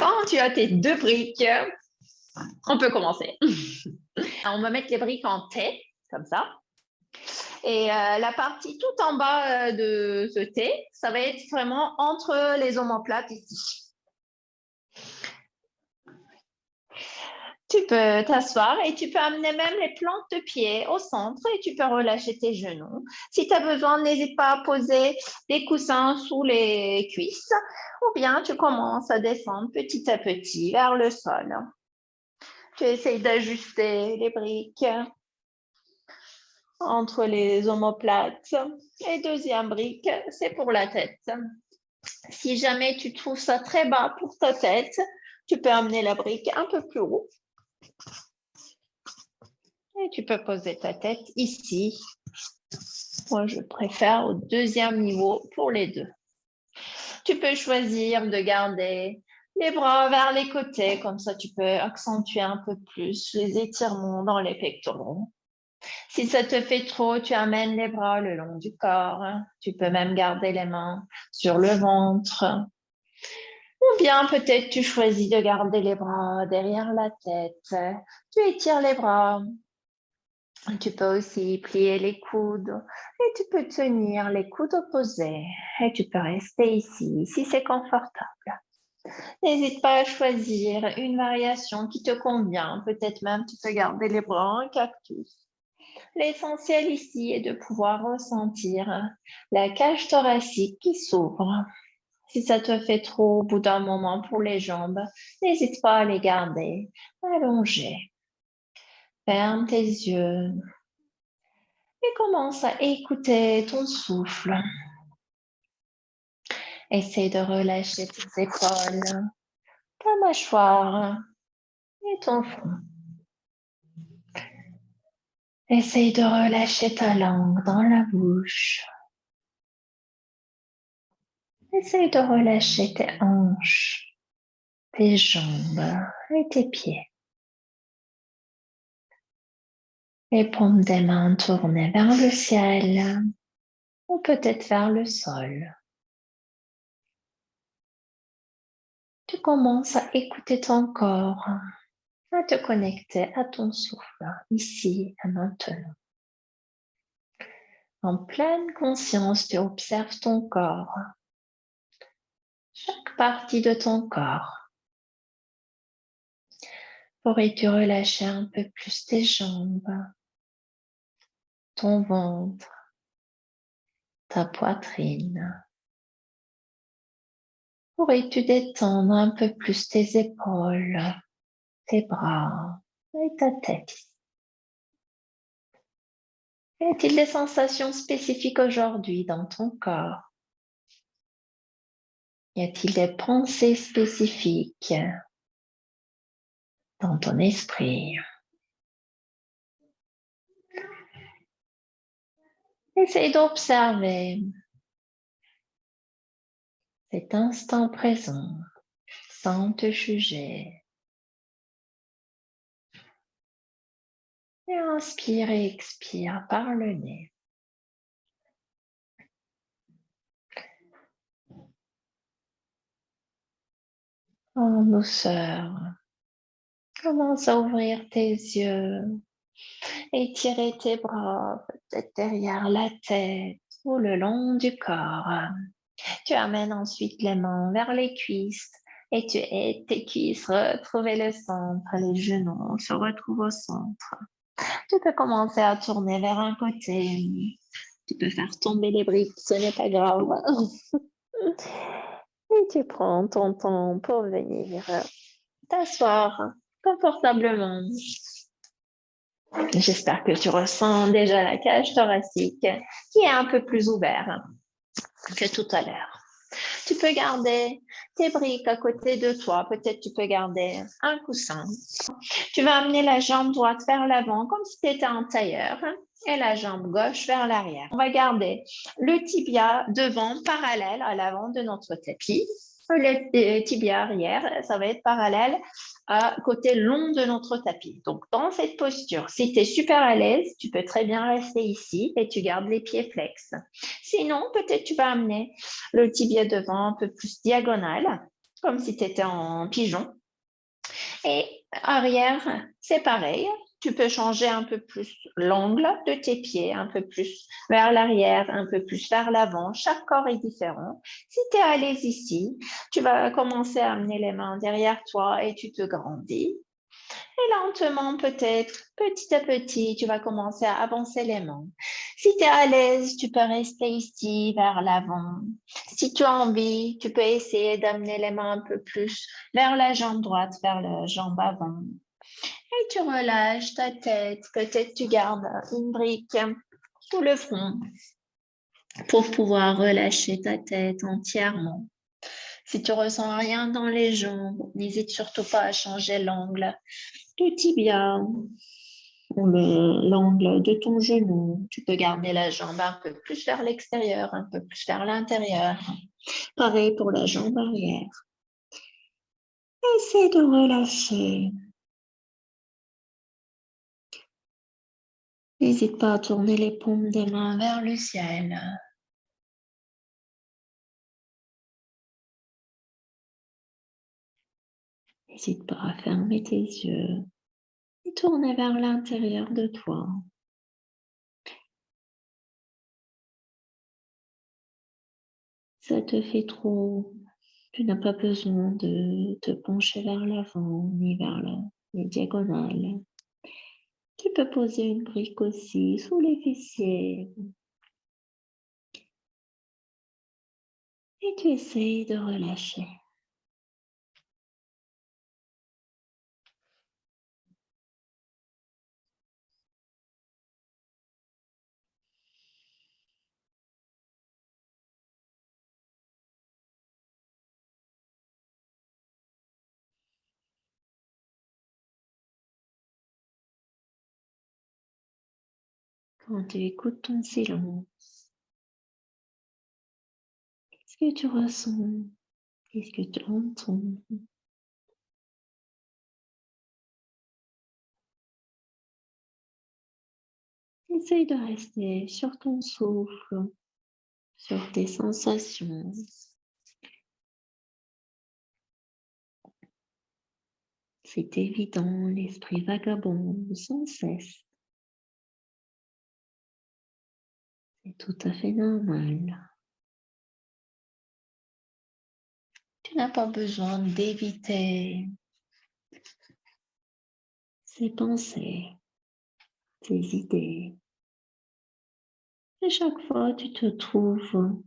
Quand tu as tes deux briques, on peut commencer. On va mettre les briques en T, comme ça. Et la partie tout en bas de ce T, ça va être vraiment entre les omoplates ici. Tu peux t'asseoir et tu peux amener même les plantes de pied au centre et tu peux relâcher tes genoux. Si tu as besoin, n'hésite pas à poser des coussins sous les cuisses ou bien tu commences à descendre petit à petit vers le sol. Tu essayes d'ajuster les briques entre les omoplates. Et deuxième brique, c'est pour la tête. Si jamais tu trouves ça très bas pour ta tête, tu peux amener la brique un peu plus haut. Et tu peux poser ta tête ici. Moi, je préfère au deuxième niveau pour les deux. Tu peux choisir de garder les bras vers les côtés, comme ça tu peux accentuer un peu plus les étirements dans les pectoraux. Si ça te fait trop, tu amènes les bras le long du corps. Tu peux même garder les mains sur le ventre. Ou bien peut-être tu choisis de garder les bras derrière la tête. Tu étires les bras. Tu peux aussi plier les coudes et tu peux tenir les coudes opposés et tu peux rester ici si c'est confortable. N'hésite pas à choisir une variation qui te convient. Peut-être même tu peux garder les bras en cactus. L'essentiel ici est de pouvoir ressentir la cage thoracique qui s'ouvre. Si ça te fait trop au bout d'un moment pour les jambes, n'hésite pas à les garder allongées. Ferme tes yeux et commence à écouter ton souffle. Essaye de relâcher tes épaules, ta mâchoire et ton front. Essaye de relâcher ta langue dans la bouche. Essaye de relâcher tes hanches, tes jambes et tes pieds. Les paumes des mains tournées vers le ciel ou peut-être vers le sol. Tu commences à écouter ton corps, à te connecter à ton souffle, ici et maintenant. En pleine conscience, tu observes ton corps, chaque partie de ton corps. Pourrais-tu relâcher un peu plus tes jambes, ton ventre, ta poitrine? Pourrais-tu détendre un peu plus tes épaules, tes bras et ta tête? Y a-t-il des sensations spécifiques aujourd'hui dans ton corps? Y a-t-il des pensées spécifiques dans ton esprit? Essaye d'observer cet instant présent sans te juger. Et inspire et expire par le nez. En douceur, commence à ouvrir tes yeux, étirer tes bras, peut-être derrière la tête ou le long du corps. Tu amènes ensuite les mains vers les cuisses et tu aides tes cuisses retrouver le centre, les genoux se retrouvent au centre. Tu peux commencer à tourner vers un côté. Tu peux faire tomber les briques, ce n'est pas grave. Et tu prends ton temps pour venir t'asseoir confortablement. J'espère que tu ressens déjà la cage thoracique qui est un peu plus ouverte que tout à l'heure. Tu peux garder tes briques à côté de toi. Peut-être tu peux garder un coussin. Tu vas amener la jambe droite vers l'avant comme si tu étais en tailleur et la jambe gauche vers l'arrière. On va garder le tibia devant parallèle à l'avant de notre tapis. Le tibia arrière, ça va être parallèle à côté long de notre tapis. Donc, dans cette posture, si tu es super à l'aise, tu peux très bien rester ici et tu gardes les pieds flex. Sinon, peut-être tu vas amener le tibia devant un peu plus diagonal comme si tu étais en pigeon. Et arrière, c'est pareil. Tu peux changer un peu plus l'angle de tes pieds, un peu plus vers l'arrière, un peu plus vers l'avant. Chaque corps est différent. Si tu es à l'aise ici, tu vas commencer à amener les mains derrière toi et tu te grandis. Et lentement, peut-être, petit à petit, tu vas commencer à avancer les mains. Si tu es à l'aise, tu peux rester ici vers l'avant. Si tu as envie, tu peux essayer d'amener les mains un peu plus vers la jambe droite, vers la jambe avant. Et tu relâches ta tête. Peut-être tu gardes une brique sous le front pour pouvoir relâcher ta tête entièrement. Si tu ressens rien dans les jambes, n'hésite surtout pas à changer l'angle du tibia ou l'angle de ton genou. Tu peux garder la jambe un peu plus vers l'extérieur, un peu plus vers l'intérieur. Pareil pour la jambe arrière. Essaie de relâcher. N'hésite pas à tourner les paumes des mains vers le ciel. N'hésite pas à fermer tes yeux et tourner vers l'intérieur de toi. Ça te fait trop. Tu n'as pas besoin de te pencher vers l'avant ni vers les diagonales. Tu peux poser une brique aussi sous les fessiers. Et tu essayes de relâcher. Quand tu écoutes ton silence, qu'est-ce que tu ressens? Qu'est-ce que tu entends? Essaye de rester sur ton souffle, sur tes sensations. C'est évident, l'esprit vagabonde sans cesse. C'est tout à fait normal. Tu n'as pas besoin d'éviter ces pensées, ces idées. Et chaque fois, tu te trouves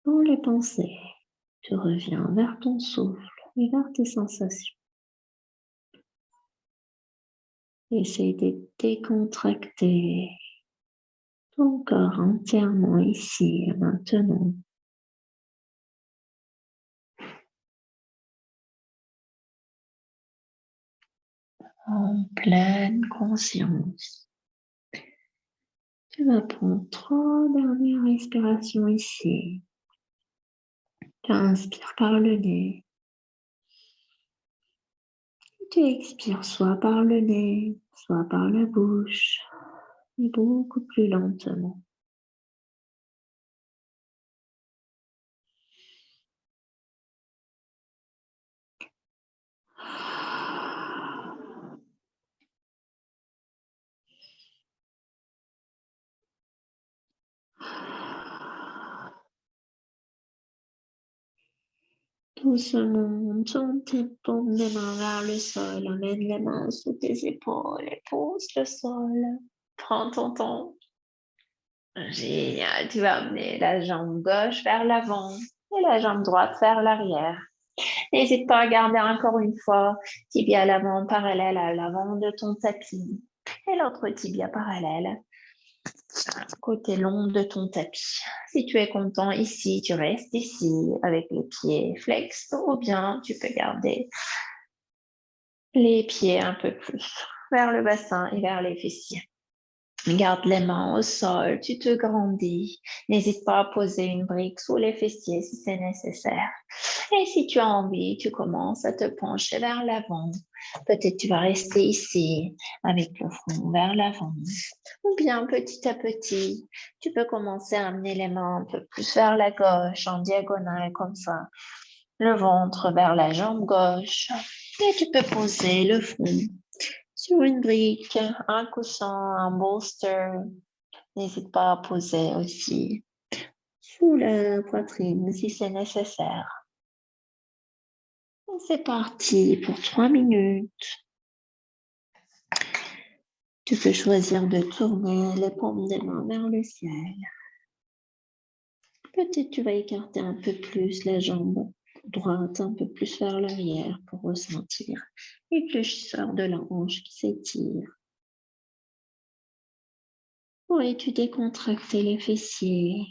dans les pensées. Tu reviens vers ton souffle et vers tes sensations. Essaye de décontracter ton corps entièrement ici et maintenant. En pleine conscience. Tu vas prendre 3 dernières respirations ici. Tu inspires par le nez. Tu expires soit par le nez, soit par la bouche, et beaucoup plus lentement. Doucement, tourne tes paumes des mains vers le sol, amène les mains sous tes épaules et pose le sol. Prends ton temps. Génial, tu vas amener la jambe gauche vers l'avant et la jambe droite vers l'arrière. N'hésite pas à garder encore une fois tibia à l'avant parallèle à l'avant de ton tapis et l'autre tibia parallèle côté long de ton tapis. Si tu es content ici, tu restes ici avec les pieds flex ou bien tu peux garder les pieds un peu plus vers le bassin et vers les fessiers. Garde les mains au sol, tu te grandis. N'hésite pas à poser une brique sous les fessiers si c'est nécessaire. Et si tu as envie, tu commences à te pencher vers l'avant. Peut-être tu vas rester ici avec le front vers l'avant. Ou bien petit à petit, tu peux commencer à amener les mains un peu plus vers la gauche en diagonale comme ça. le ventre vers la jambe gauche. Et tu peux poser le front sur une brique, un coussin, un bolster. N'hésite pas à poser aussi sous la poitrine si c'est nécessaire. C'est parti pour 3 minutes. Tu peux choisir de tourner les paumes des mains vers le ciel. Peut-être tu vas écarter un peu plus la jambe droite, un peu plus vers l'arrière pour ressentir l'épaisseur de la hanche qui s'étire. Oui, tu décontractes les fessiers.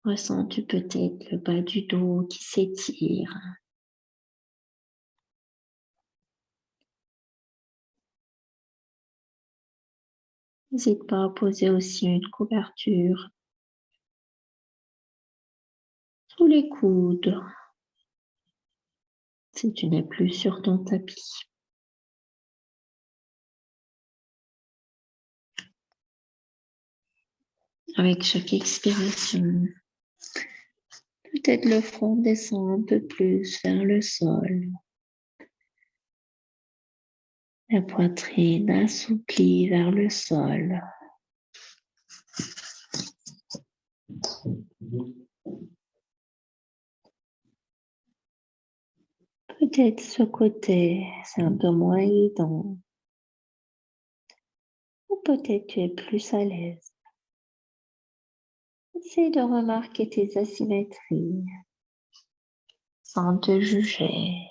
Ressens-tu peut-être le bas du dos qui s'étire. N'hésite pas à poser aussi une couverture sous les coudes si tu n'es plus sur ton tapis. Avec chaque expiration, peut-être le front descend un peu plus vers le sol. La poitrine assouplie vers le sol. Peut-être ce côté, c'est un peu moins évident. Ou peut-être tu es plus à l'aise. Essaye de remarquer tes asymétries sans te juger.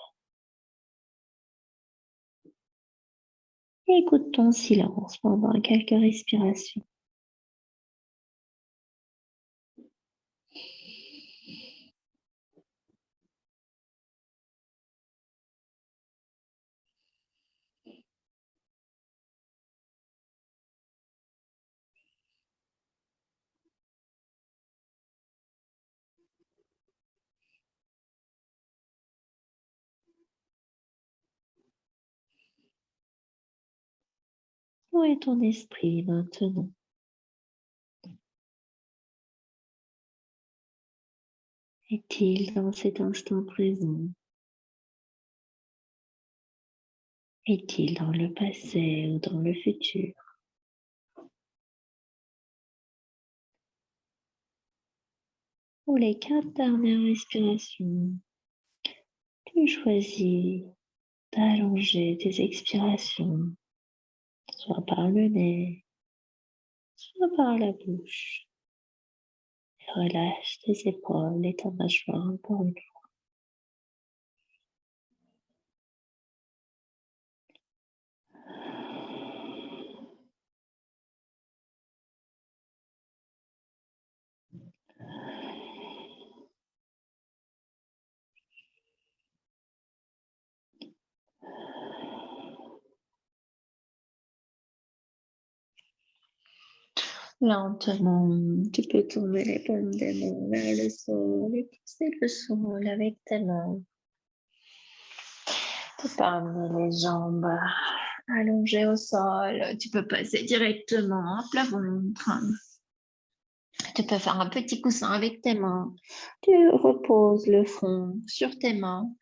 Écoute ton silence pendant quelques respirations. Où est ton esprit maintenant? Est-il dans cet instant présent? Est-il dans le passé ou dans le futur? Pour les 4 dernières respirations, tu choisis d'allonger tes expirations, soit par le nez, soit par la bouche. Et relâche tes épaules et ta mâchoire encore une fois. Lentement, tu peux tourner les paumes des mains vers le sol et pousser le sol avec tes mains. Tu peux amener les jambes allongées au sol. Tu peux passer directement à plat ventre. Tu peux faire un petit coussin avec tes mains. Tu reposes le front sur tes mains.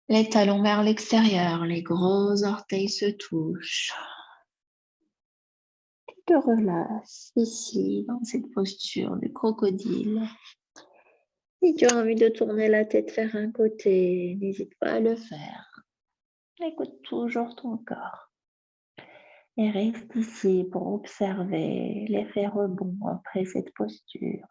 Les talons vers l'extérieur. Les gros orteils se touchent. Tu te relâches ici dans cette posture du crocodile. Si tu as envie de tourner la tête vers un côté, n'hésite pas à le faire. Écoute toujours ton corps. Et reste ici pour observer l'effet rebond après cette posture.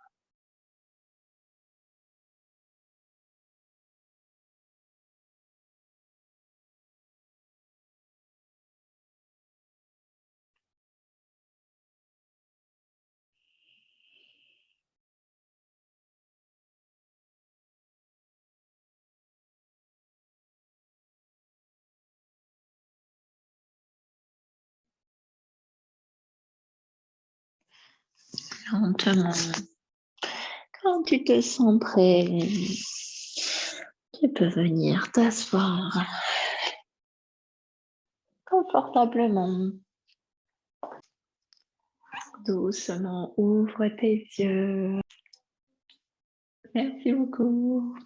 Lentement. Quand tu te sens prêt, tu peux venir t'asseoir confortablement. Doucement, ouvre tes yeux. Merci beaucoup.